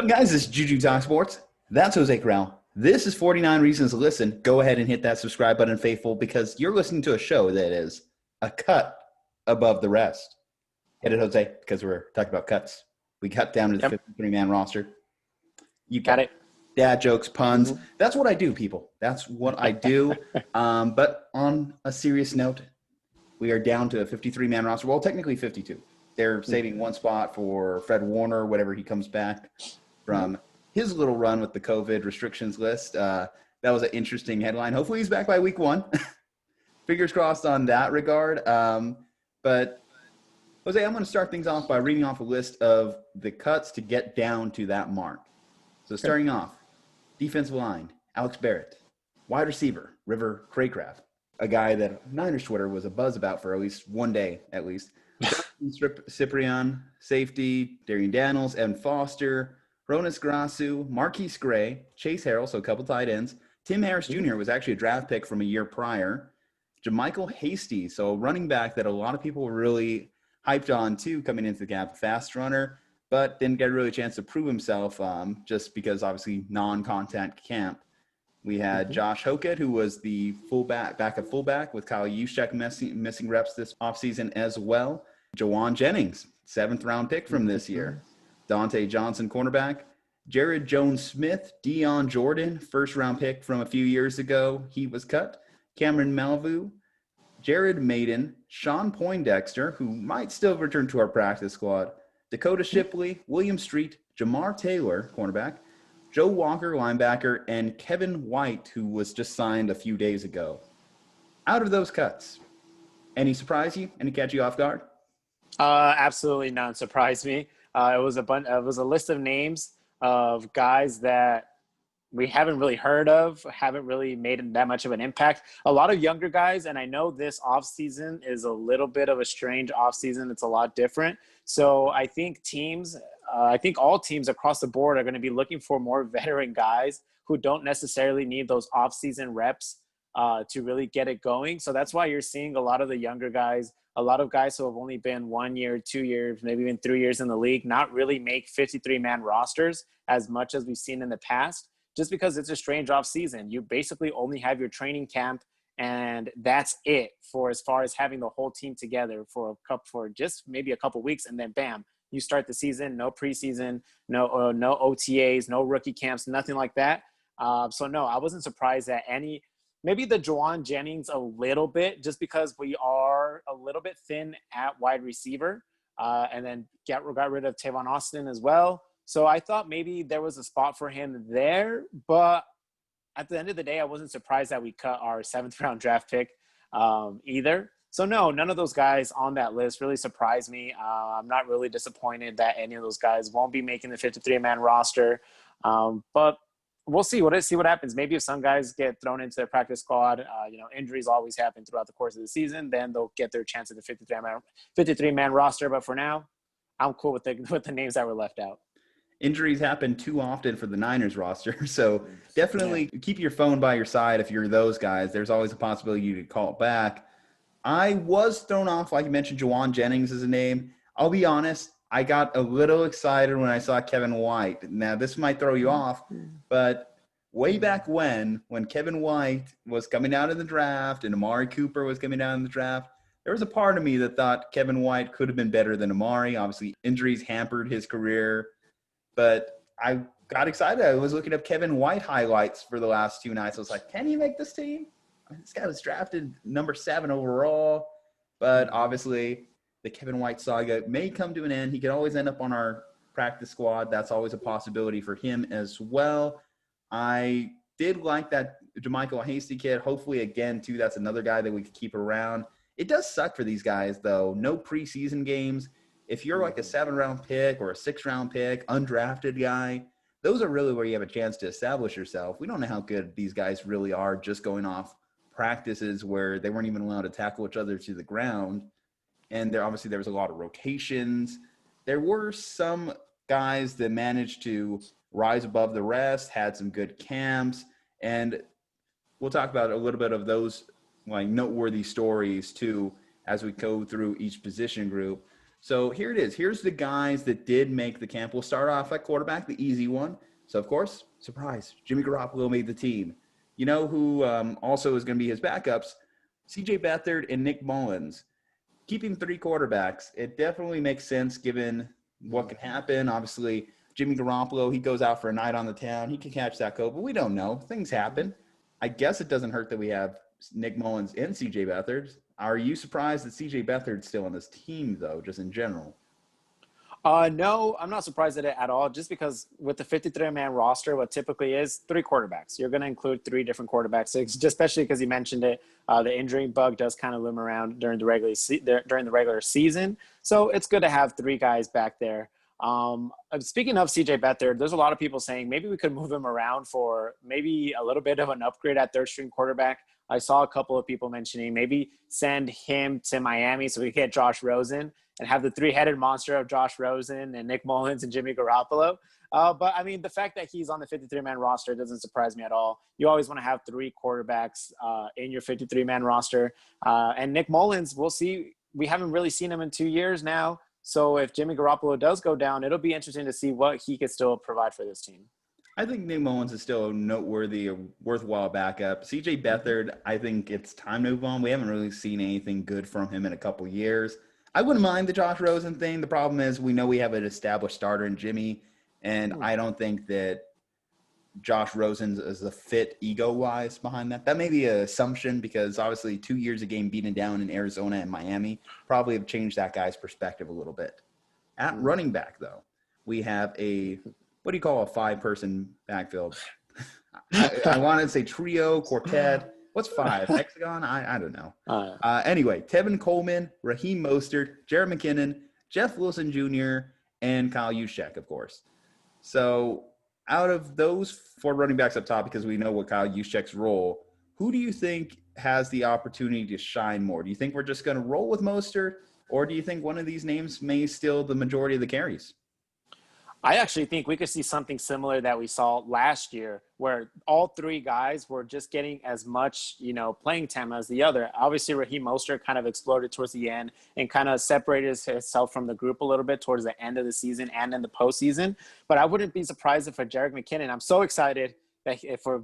Guys? This is Juju Talk Sports. That's Jose Corral. This is 49 Reasons to Listen. Go ahead and hit that subscribe button, faithful, because you're listening to a show that is a cut above the rest. Hit it, Jose, because we're talking about cuts. We cut down to the 53-man roster. You got it. Dad jokes, puns. Mm-hmm. That's what I do, people. That's what I do. But on a serious note, we are down to a 53-man roster. Well, technically 52. They're saving one spot for Fred Warner, whatever he comes back from his little run with the COVID restrictions list. That was an interesting headline. Hopefully he's back by week 1. Fingers crossed on that regard. But, Jose, I'm going to start things off by reading off a list of the cuts to get down to that mark. So starting off, defensive line, Alex Barrett. Wide receiver, River Craycraft, a guy that Niners Twitter was a buzz about for at least one day at least. Cyprian, safety, Darian Daniels, Evan Foster, Ronas Grasu, Marquise Gray, Chase Harrell, so a couple tight ends. Tim Harris Jr. was actually a draft pick from a year prior. Jamichael Hasty, so a running back that a lot of people were really hyped on too coming into the camp, fast runner, but didn't get really a chance to prove himself just because obviously non-contact camp. We had Josh Hokett, who was the backup fullback with Kyle Juszczyk missing reps this offseason as well. Jawan Jennings, 7th-round pick from this year. Dante Johnson, cornerback. Jared Jones-Smith, Dion Jordan, 1st-round pick from a few years ago. He was cut. Cameron Malvu, Jared Maiden, Sean Poindexter, who might still return to our practice squad. Dakota Shipley, William Street, Jamar Taylor, cornerback. Joe Walker, linebacker, and Kevin White, who was just signed a few days ago. Out of those cuts, any surprise you? Any catch you off guard? Absolutely none surprised me. It was a list of names of guys that we haven't really heard of, haven't really made that much of an impact. A lot of younger guys, and I know this offseason is a little bit of a strange offseason. It's a lot different. So I think all teams across the board are going to be looking for more veteran guys who don't necessarily need those offseason reps to really get it going. So that's why you're seeing a lot of the younger guys, a lot of guys who have only been 1 year, 2 years, maybe even 3 years in the league, not really make 53-man rosters as much as we've seen in the past, just because it's a strange off season. You basically only have your training camp, and that's it for as far as having the whole team together for just maybe a couple weeks, and then bam, you start the season. No preseason, no OTAs, no rookie camps, nothing like that. So no, I wasn't surprised at any. Maybe the Jawan Jennings a little bit, just because we are a little bit thin at wide receiver, and then got rid of Tavon Austin as well. So I thought maybe there was a spot for him there, but at the end of the day, I wasn't surprised that we cut our 7th-round draft pick either. So no, none of those guys on that list really surprised me. I'm not really disappointed that any of those guys won't be making the 53-man roster, but we'll see what happens. Maybe if some guys get thrown into their practice squad, injuries always happen throughout the course of the season, then they'll get their chance at the 53-man roster. But for now, I'm cool with the names that were left out. Injuries happen too often for the Niners roster, so definitely keep your phone by your side if you're those guys. There's always a possibility you could call it back. I was thrown off, like you mentioned, Jawan Jennings is a name. I'll be honest, I got a little excited when I saw Kevin White. Now, this might throw you off, but way back when Kevin White was coming out in the draft and Amari Cooper was coming out in the draft, there was a part of me that thought Kevin White could have been better than Amari. Obviously, injuries hampered his career. But I got excited. I was looking up Kevin White highlights for the last 2 nights. I was like, can he make this team? This guy was drafted number 7 overall. But obviously, the Kevin White saga may come to an end. He could always end up on our practice squad. That's always a possibility for him as well. I did like that Jamichael Hasty kid. Hopefully, again, too, that's another guy that we could keep around. It does suck for these guys, though. No preseason games. If you're like a 7th-round pick or a 6th-round pick, undrafted guy, those are really where you have a chance to establish yourself. We don't know how good these guys really are just going off practices where they weren't even allowed to tackle each other to the ground. And there was a lot of rotations. There were some guys that managed to rise above the rest, had some good camps, and we'll talk about a little bit of those like noteworthy stories too as we go through each position group. So here it is. Here's the guys that did make the camp. We'll start off at quarterback, the easy one. So, of course, surprise, Jimmy Garoppolo made the team. You know who also is going to be his backups? C.J. Beathard and Nick Mullins. Keeping 3 quarterbacks, it definitely makes sense given what can happen. Obviously, Jimmy Garoppolo, he goes out for a night on the town. He can catch that cold, but we don't know. Things happen. I guess it doesn't hurt that we have Nick Mullins and C.J. Beathard. Are you surprised that C.J. Beathard's still on this team, though, just in general? No, I'm not surprised at it at all, just because with the 53-man roster, what typically is 3 quarterbacks. You're going to include 3 different quarterbacks, especially because you mentioned it. The injury bug does kind of loom around during the regular season. So it's good to have 3 guys back there. Speaking of CJ Beathard, there's a lot of people saying maybe we could move him around for maybe a little bit of an upgrade at third-string quarterback. I saw a couple of people mentioning maybe send him to Miami so we get Josh Rosen and have the 3-headed monster of Josh Rosen and Nick Mullins and Jimmy Garoppolo. But, I mean, the fact that he's on the 53-man roster doesn't surprise me at all. You always want to have 3 quarterbacks in your 53-man roster. And Nick Mullins, we'll see. We haven't really seen him in 2 years now. So if Jimmy Garoppolo does go down, it'll be interesting to see what he could still provide for this team. I think Nick Mullins is still a noteworthy, worthwhile backup. C.J. Beathard, I think it's time to move on. We haven't really seen anything good from him in a couple years. I wouldn't mind the Josh Rosen thing. The problem is we know we have an established starter in Jimmy, and I don't think that Josh Rosen is the fit ego-wise behind that. That may be an assumption because obviously 2 years of game beaten down in Arizona and Miami probably have changed that guy's perspective a little bit. At running back, though, we have what do you call a 5-person backfield? I wanted to say trio, quartet. What's 5? Hexagon? I don't know. Anyway, Tevin Coleman, Raheem Mostert, Jared McKinnon, Jeff Wilson Jr., and Kyle Juszczyk, of course. So out of those 4 running backs up top, because we know what Kyle Juszczyk's role, who do you think has the opportunity to shine more? Do you think we're just going to roll with Mostert, or do you think one of these names may steal the majority of the carries? I actually think we could see something similar that we saw last year where all 3 guys were just getting as much, playing time as the other. Obviously, Raheem Mostert kind of exploded towards the end and kind of separated himself from the group a little bit towards the end of the season and in the postseason. But I wouldn't be surprised if for Jared McKinnon, I'm so excited that from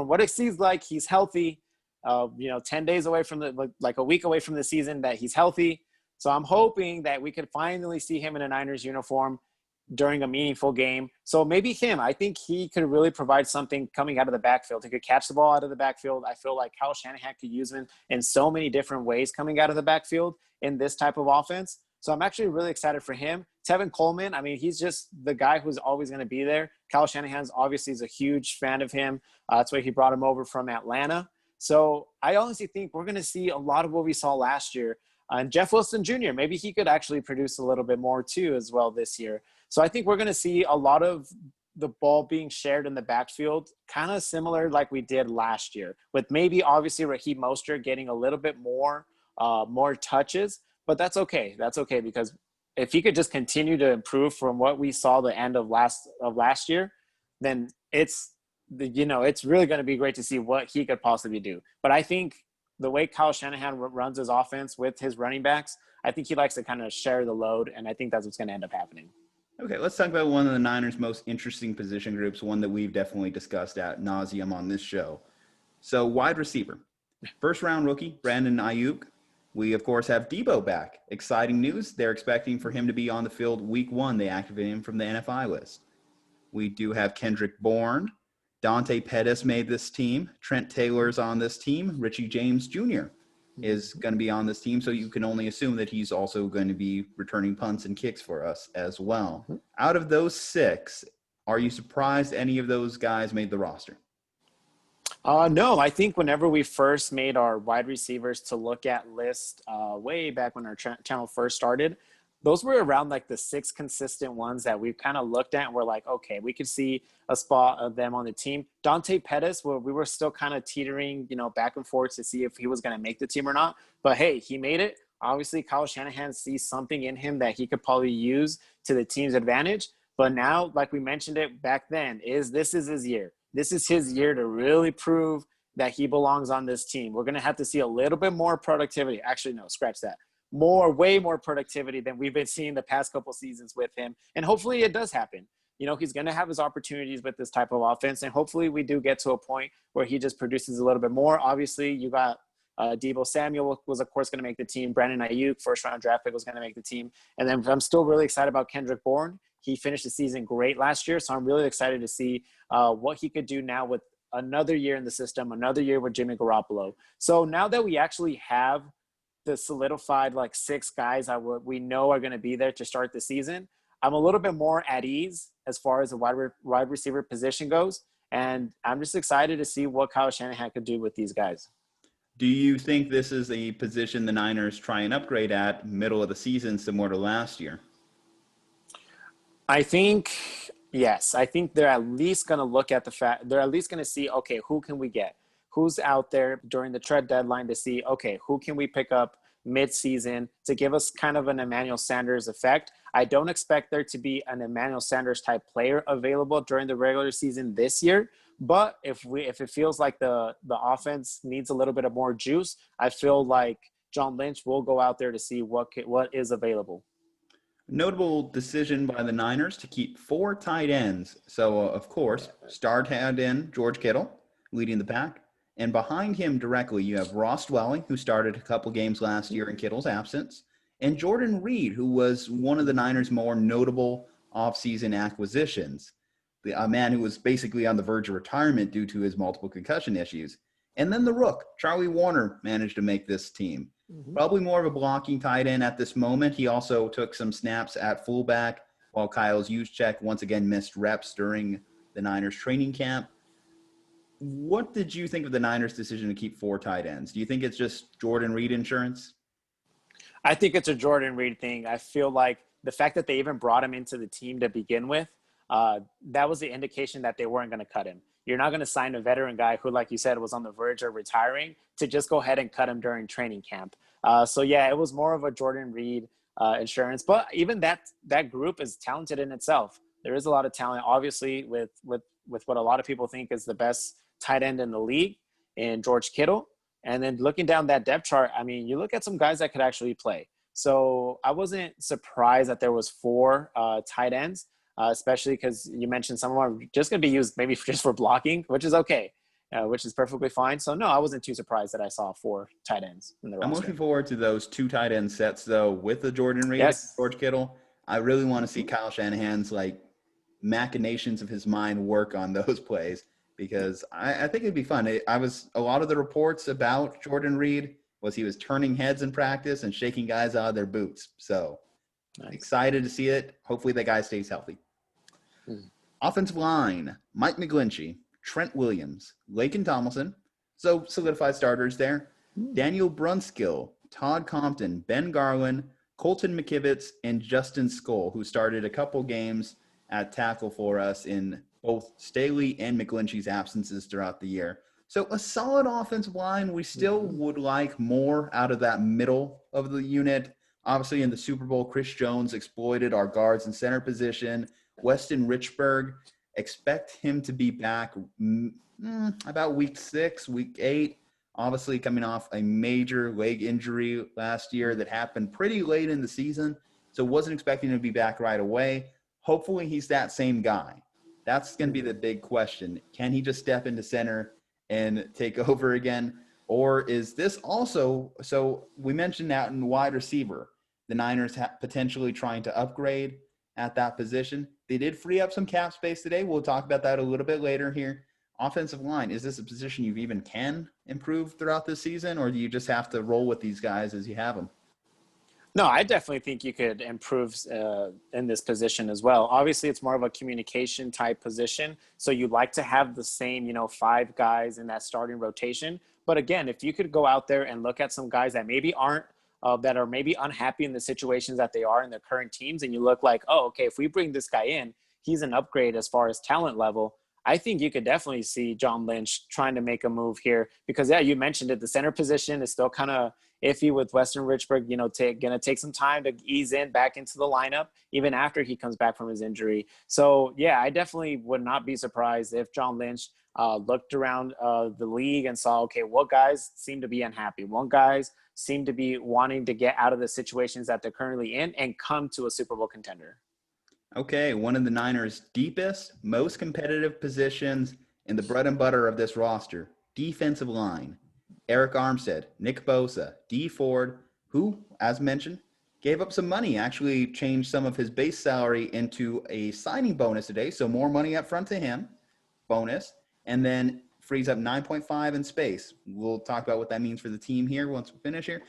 what it seems like, he's healthy, 10 days away from like a week away from the season, that he's healthy. So I'm hoping that we could finally see him in a Niners uniform during a meaningful game. So maybe him. I think he could really provide something coming out of the backfield. He could catch the ball out of the backfield. I feel like Kyle Shanahan could use him in so many different ways coming out of the backfield in this type of offense. So I'm actually really excited for him. Tevin Coleman, I mean, he's just the guy who's always going to be there. Kyle Shanahan's obviously is a huge fan of him. That's why he brought him over from Atlanta. So I honestly think we're going to see a lot of what we saw last year. And Jeff Wilson Jr., maybe he could actually produce a little bit more too as well this year. So I think we're going to see a lot of the ball being shared in the backfield, kind of similar like we did last year, with maybe obviously Raheem Mostert getting a little bit more touches. But that's okay. That's okay, because if he could just continue to improve from what we saw the end of last year, then it's really going to be great to see what he could possibly do. But I think the way Kyle Shanahan runs his offense with his running backs, I think he likes to kind of share the load, and I think that's what's going to end up happening. Okay, let's talk about one of the Niners' most interesting position groups, one that we've definitely discussed ad nauseum on this show. So wide receiver. First-round rookie, Brandon Ayuk. We, of course, have Debo back. Exciting news. They're expecting for him to be on the field week 1. They activated him from the NFI list. We do have Kendrick Bourne. Dante Pettis made this team. Trent Taylor's on this team. Richie James Jr. is going to be on this team, so you can only assume that he's also going to be returning punts and kicks for us as well. Out of those 6, are you surprised any of those guys made the roster? No, I think whenever we first made our wide receivers to look at list way back when our channel first started, those were around like the 6 consistent ones that we've kind of looked at and we're like, okay, we could see a spot of them on the team. Dante Pettis, we were still kind of teetering, back and forth to see if he was going to make the team or not. But hey, he made it. Obviously, Kyle Shanahan sees something in him that he could probably use to the team's advantage. But now, like we mentioned it back then, this is his year. This is his year to really prove that he belongs on this team. We're going to have to see a little bit more productivity. Actually, no, scratch that. way more productivity than we've been seeing the past couple seasons with him. And hopefully it does happen. He's going to have his opportunities with this type of offense. And hopefully we do get to a point where he just produces a little bit more. Obviously, you got Deebo Samuel was, of course, going to make the team. Brandon Ayuk, first-round draft pick, was going to make the team. And then I'm still really excited about Kendrick Bourne. He finished the season great last year, so I'm really excited to see what he could do now with another year in the system, another year with Jimmy Garoppolo. So now that we actually have the solidified 6 guys we know are going to be there to start the season, I'm a little bit more at ease as far as the wide receiver position goes. And I'm just excited to see what Kyle Shanahan could do with these guys. Do you think this is a position the Niners try and upgrade at middle of the season, similar to last year? I think, yes. I think they're at least going to look at the fact – they're at least going to see, okay, who can we get? Who's out there during the trade deadline to see, okay, who can we pick up mid-season to give us kind of an Emmanuel Sanders effect. I don't expect there to be an Emmanuel Sanders type player available during the regular season this year. But if it feels like the offense needs a little bit of more juice, I feel like John Lynch will go out there to see what is available. Notable decision by the Niners to keep 4 tight ends. So, of course, star tight end George Kittle leading the pack. And behind him directly, you have Ross Dwelly, who started a couple games last year in Kittle's absence, and Jordan Reed, who was one of the Niners' more notable offseason acquisitions. A man who was basically on the verge of retirement due to his multiple concussion issues. And then the Rook, Charlie Warner, managed to make this team. Mm-hmm. Probably more of a blocking tight end at this moment. He also took some snaps at fullback, while Kyle Juszczyk once again missed reps during the Niners training camp. What did you think of the Niners' decision to keep 4 tight ends? Do you think it's just Jordan Reed insurance? I think it's a Jordan Reed thing. I feel like the fact that they even brought him into the team to begin with, that was the indication that they weren't going to cut him. You're not going to sign a veteran guy who, like you said, was on the verge of retiring to just go ahead and cut him during training camp. So, yeah, it was more of a Jordan Reed insurance. But even that group is talented in itself. There is a lot of talent, obviously, with what a lot of people think is the best tight end in the league in George Kittle. And then looking down that depth chart, I mean, you look at some guys that could actually play. So I wasn't surprised that there was 4 tight ends, especially because you mentioned some of them are just going to be used maybe just for blocking, which is okay, which is perfectly fine. So, no, I wasn't too surprised that I saw 4 tight ends in the roster. I'm looking forward to those 2 tight end sets, though, with the Jordan Reed, yes. George Kittle. I really want to see Kyle Shanahan's, machinations of his mind work on those plays, because I think it'd be fun. A lot of the reports about Jordan Reed was he was turning heads in practice and shaking guys out of their boots. So nice. Excited to see it. Hopefully that guy stays healthy. Offensive line, Mike McGlinchey, Trent Williams, Laken Tomlinson. So solidified starters there. Daniel Brunskill, Todd Compton, Ben Garland, Colton McKivitz, and Justin Skoll, who started a couple games at tackle for us in both Staley and McGlinchey's absences throughout the year. So a solid offensive line. We still would like more out of that middle of the unit. Obviously, in the Super Bowl, Chris Jones exploited our guards and center position. Weston Richburg, expect him to be back about week 6, week 8. Obviously, coming off a major leg injury last year that happened pretty late in the season. So wasn't expecting him to be back right away. Hopefully, he's that same guy. That's going to be the big question. Can he just step into center and take over again? Or is this also – so we mentioned that in wide receiver, the Niners potentially trying to upgrade at that position. They did free up some cap space today. We'll talk about that a little bit later here. Offensive line, is this a position you even can improve throughout this season, or do you just have to roll with these guys as you have them? No, I definitely think you could improve in this position as well. Obviously, it's more of a communication type position. So you like to have the same, 5 guys in that starting rotation. But again, if you could go out there and look at some guys that maybe aren't, that are maybe unhappy in the situations that they are in their current teams, and you look like, oh, okay, if we bring this guy in, he's an upgrade as far as talent level. I think you could definitely see John Lynch trying to make a move here because, yeah, you mentioned it. The center position is still kind of iffy with Weston Richburg, going to take some time to ease back into the lineup, even after he comes back from his injury. So, yeah, I definitely would not be surprised if John Lynch looked around the league and saw, okay, what guys seem to be unhappy? What guys seem to be wanting to get out of the situations that they're currently in and come to a Super Bowl contender. Okay, one of the Niners' deepest, most competitive positions in the bread and butter of this roster, defensive line. Eric Armstead, Nick Bosa, Dee Ford, who, as mentioned, gave up some money, actually changed some of his base salary into a signing bonus today, so more money up front to him, bonus, and then frees up 9.5 in space. We'll talk about what that means for the team here once we finish here.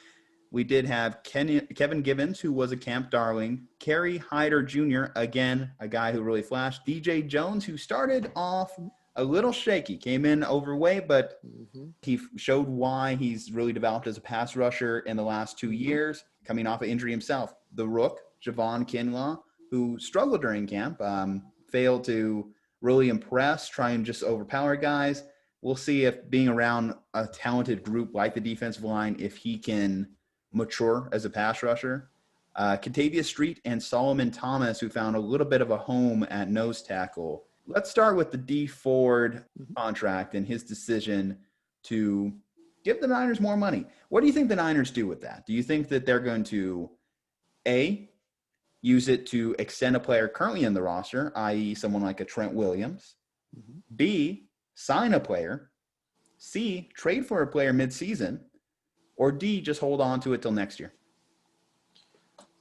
We did have Kevin Gibbons, who was a camp darling. Kerry Hyder Jr., again, a guy who really flashed. DJ Jones, who started off a little shaky, came in overweight, but he showed why he's really developed as a pass rusher in the last 2 years, coming off of injury himself. The Rook, Javon Kinlaw, who struggled during camp, failed to really impress, try and just overpower guys. We'll see if being around a talented group like the defensive line, if he can mature as a pass rusher. Kentavious Street and Solomon Thomas, who found a little bit of a home at nose tackle. Let's start with the Dee Ford contract and his decision to give the Niners more money. What do you think the Niners do with that? Do you think that they're going to, A, use it to extend a player currently in the roster, i.e. someone like a Trent Williams, B, sign a player, C, trade for a player midseason, or D, just hold on to it till next year?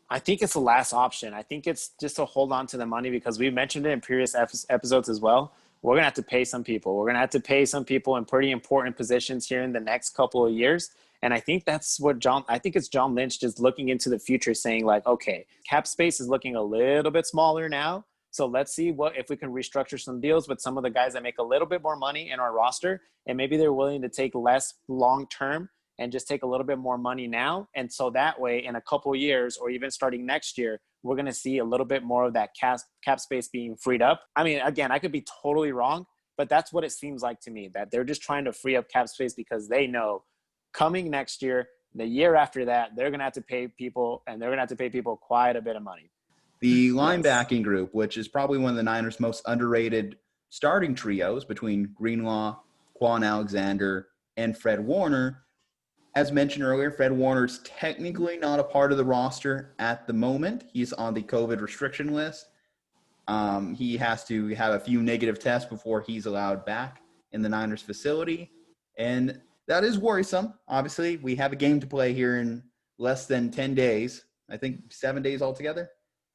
I think it's the last option. I think it's just to hold on to the money because we mentioned it in previous episodes as well. We're going to have to pay some people. We're going to have to pay some people in pretty important positions here in the next couple of years. And I think that's what I think it's John Lynch just looking into the future saying like, okay, cap space is looking a little bit smaller now. So let's see if we can restructure some deals with some of the guys that make a little bit more money in our roster. And maybe they're willing to take less long-term and just take a little bit more money now. And so that way, in a couple of years or even starting next year, we're going to see a little bit more of that cap space being freed up. I mean, again, I could be totally wrong, but that's what it seems like to me, that they're just trying to free up cap space because they know coming next year, the year after that, they're going to have to pay people, and they're going to have to pay people quite a bit of money. The linebacking group, which is probably one of the Niners' most underrated starting trios between Greenlaw, Quan Alexander, and Fred Warner. As mentioned earlier, Fred Warner's technically not a part of the roster at the moment. He's on the COVID restriction list. He has to have a few negative tests before he's allowed back in the Niners facility. And that is worrisome. Obviously, we have a game to play here in less than 10 days. I think 7 days altogether.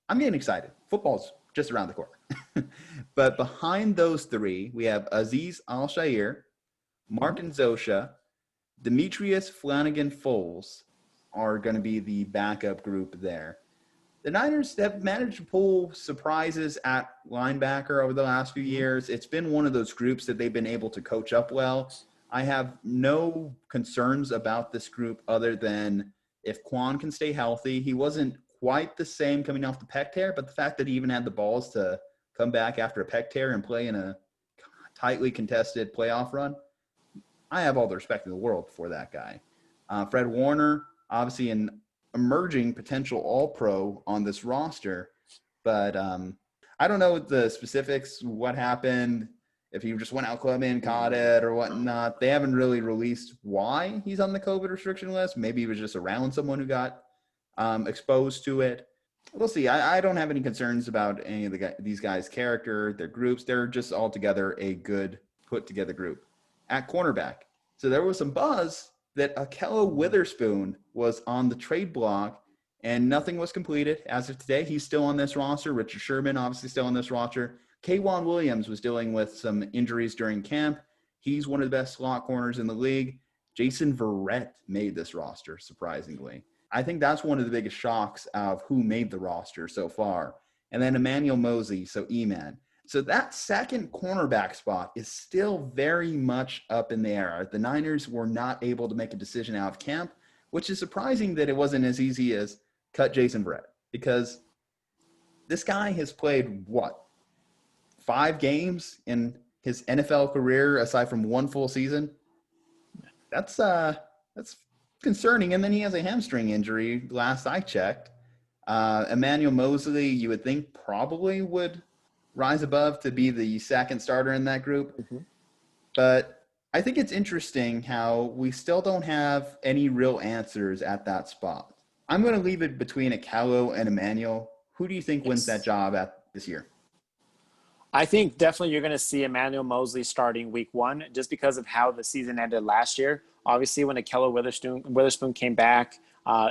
I'm getting excited. Football's just around the corner. But behind those three, we have Azeez Al-Shaair, Martin Zosha, Demetrius Flanagan-Foles are going to be the backup group there. The Niners have managed to pull surprises at linebacker over the last few years. It's been one of those groups that they've been able to coach up well. I have no concerns about this group other than if Quan can stay healthy. He wasn't quite the same coming off the pec tear, but the fact that he even had the balls to come back after a pec tear and play in a tightly contested playoff run, I have all the respect in the world for that guy. Fred Warner, obviously an emerging potential all-pro on this roster, but I don't know the specifics, what happened, if he just went out clubbing, caught it or whatnot. They haven't really released why he's on the COVID restriction list. Maybe he was just around someone who got exposed to it. We'll see. I don't have any concerns about any of these guys' character, their groups. They're just altogether a good put-together group. At cornerback, so there was some buzz that Ahkello Witherspoon was on the trade block, and nothing was completed. As of today, he's still on this roster. Richard Sherman, obviously still on this roster. K'Wan Williams was dealing with some injuries during camp. He's one of the best slot corners in the league. Jason Verrett made this roster, surprisingly. I think that's one of the biggest shocks of who made the roster so far. And then Emmanuel Mosley, so E-Man. So that second cornerback spot is still very much up in the air. The Niners were not able to make a decision out of camp, which is surprising that it wasn't as easy as cut Jason Verrett, because this guy has played, 5 games in his NFL career aside from one full season? That's concerning. And then he has a hamstring injury last I checked. Emmanuel Mosley, you would think probably would rise above to be the second starter in that group. Mm-hmm. But I think it's interesting how we still don't have any real answers at that spot. I'm going to leave it between Akello and Emmanuel. Who do you think wins that job at this year? I think definitely you're going to see Emmanuel Mosley starting week 1 just because of how the season ended last year. Obviously, when Akello Witherspoon came back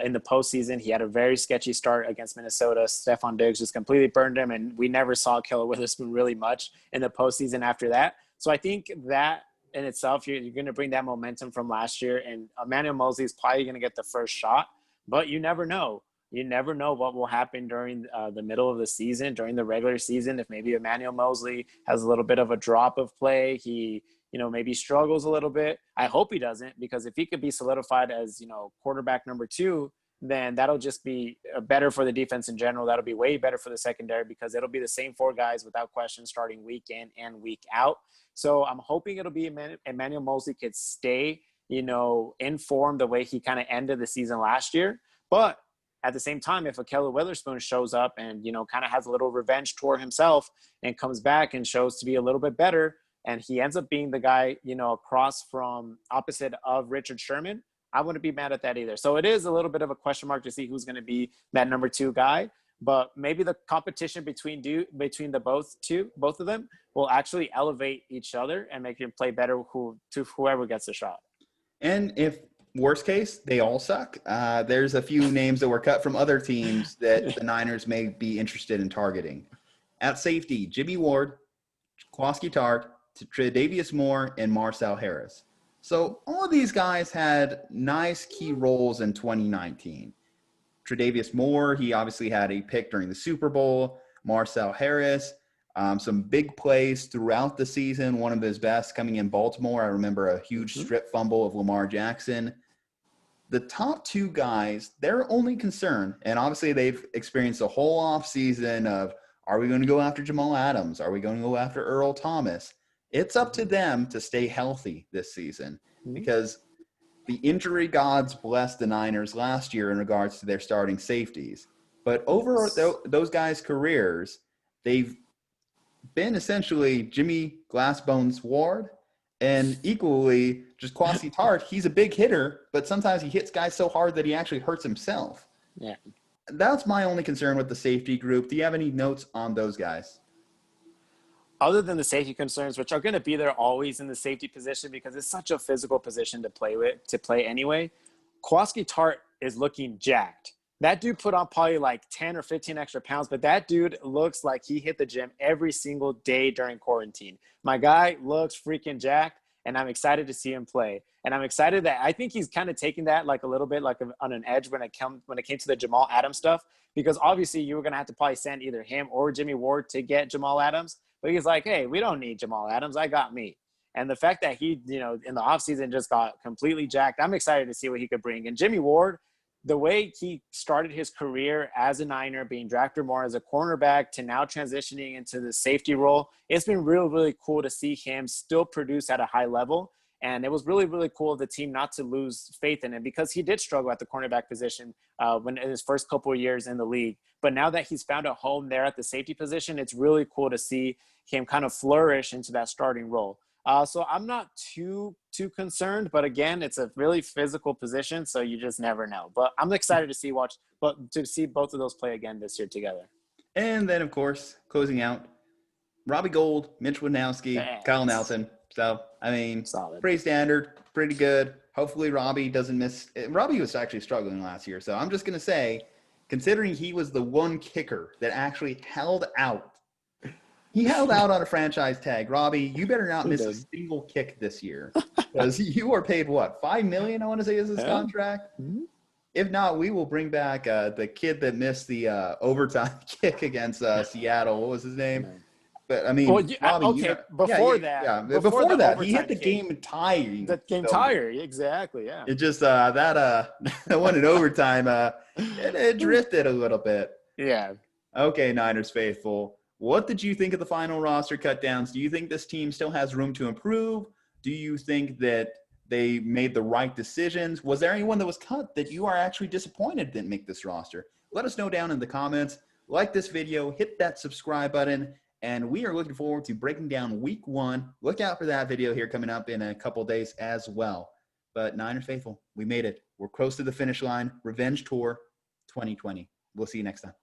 in the postseason, he had a very sketchy start against Minnesota. Stephon Diggs just completely burned him, and we never saw Akello Witherspoon really much in the postseason after that. So I think that in itself, you're going to bring that momentum from last year, and Emmanuel Mosley is probably going to get the first shot, but you never know. You never know what will happen during the middle of the season, during the regular season. If maybe Emmanuel Mosley has a little bit of a drop of play, he, maybe struggles a little bit. I hope he doesn't, because if he could be solidified as, quarterback number 2, then that'll just be better for the defense in general. That'll be way better for the secondary, because it'll be the same 4 guys without question starting week in and week out. So I'm hoping it'll be Emmanuel Mosley could stay, in form the way he kind of ended the season last year. But at the same time, if Akello Witherspoon shows up and, kind of has a little revenge toward himself and comes back and shows to be a little bit better, and he ends up being the guy, across from opposite of Richard Sherman, I wouldn't be mad at that either. So it is a little bit of a question mark to see who's going to be that number 2 guy. But maybe the competition between both of them will actually elevate each other and make him play better to whoever gets the shot. And if worst case, they all suck. There's a few names that were cut from other teams that the Niners may be interested in targeting. At safety, Jimmy Ward, Kwaski Tart, Tre'Davious Moore, and Marcel Harris. So all of these guys had nice key roles in 2019. Tre'Davious Moore, he obviously had a pick during the Super Bowl. Marcel Harris, some big plays throughout the season. One of his best coming in Baltimore. I remember a huge strip fumble of Lamar Jackson. The top 2 guys, their only concern, and obviously they've experienced a whole offseason of, are we going to go after Jamal Adams? Are we going to go after Earl Thomas? It's up to them to stay healthy this season, because the injury gods blessed the Niners last year in regards to their starting safeties. But over those guys' careers, they've been essentially Jimmy Glassbones Ward, and equally just Kwasi Tart. He's a big hitter, but sometimes he hits guys so hard that he actually hurts himself. Yeah. That's my only concern with the safety group. Do you have any notes on those guys? Other than the safety concerns, which are going to be there always in the safety position because it's such a physical position to play anyway, Kwaski Tart is looking jacked. That dude put on probably like 10 or 15 extra pounds, but that dude looks like he hit the gym every single day during quarantine. My guy looks freaking jacked, and I'm excited to see him play. And I'm excited that I think he's kind of taking that like a little bit like on an edge when it came to the Jamal Adams stuff, because obviously you were going to have to probably send either him or Jimmy Ward to get Jamal Adams. But he's like, hey, we don't need Jamal Adams. I got me. And the fact that he, in the offseason just got completely jacked, I'm excited to see what he could bring. And Jimmy Ward, the way he started his career as a Niner, being drafted more as a cornerback to now transitioning into the safety role, it's been really, really cool to see him still produce at a high level. And it was really, really cool of the team not to lose faith in him, because he did struggle at the cornerback position when in his first couple of years in the league. But now that he's found a home there at the safety position, it's really cool to see him kind of flourish into that starting role. So I'm not too concerned, but again, it's a really physical position, so you just never know. But I'm excited to see both of those play again this year together. And then, of course, closing out, Robbie Gould, Mitch Wisnowski, Kyle Nelson. So, I mean, solid, pretty standard, pretty good. Hopefully Robbie doesn't miss – Robbie was actually struggling last year. So I'm just going to say, considering he was the one kicker that actually held out, he held out on a franchise tag. Robbie, you better not miss a single kick this year, because you are paid, what, $5 million, I want to say, is his contract? Mm-hmm. If not, we will bring back the kid that missed the overtime kick against Seattle. What was his name? But I mean, Robbie, before that, he hit the game tire. The game tire, exactly. Yeah. It just that one in overtime. It drifted a little bit. Yeah. Okay, Niners faithful. What did you think of the final roster cut downs? Do you think this team still has room to improve? Do you think that they made the right decisions. Was there anyone that was cut that you are actually disappointed didn't make this roster? Let us know down in the comments. Like this video, hit that subscribe button, and we are looking forward to breaking down week 1. Look out for that video here coming up in a couple days as well. But Niner Faithful, we made it. We're close to the finish line. Revenge Tour 2020. We'll see you next time.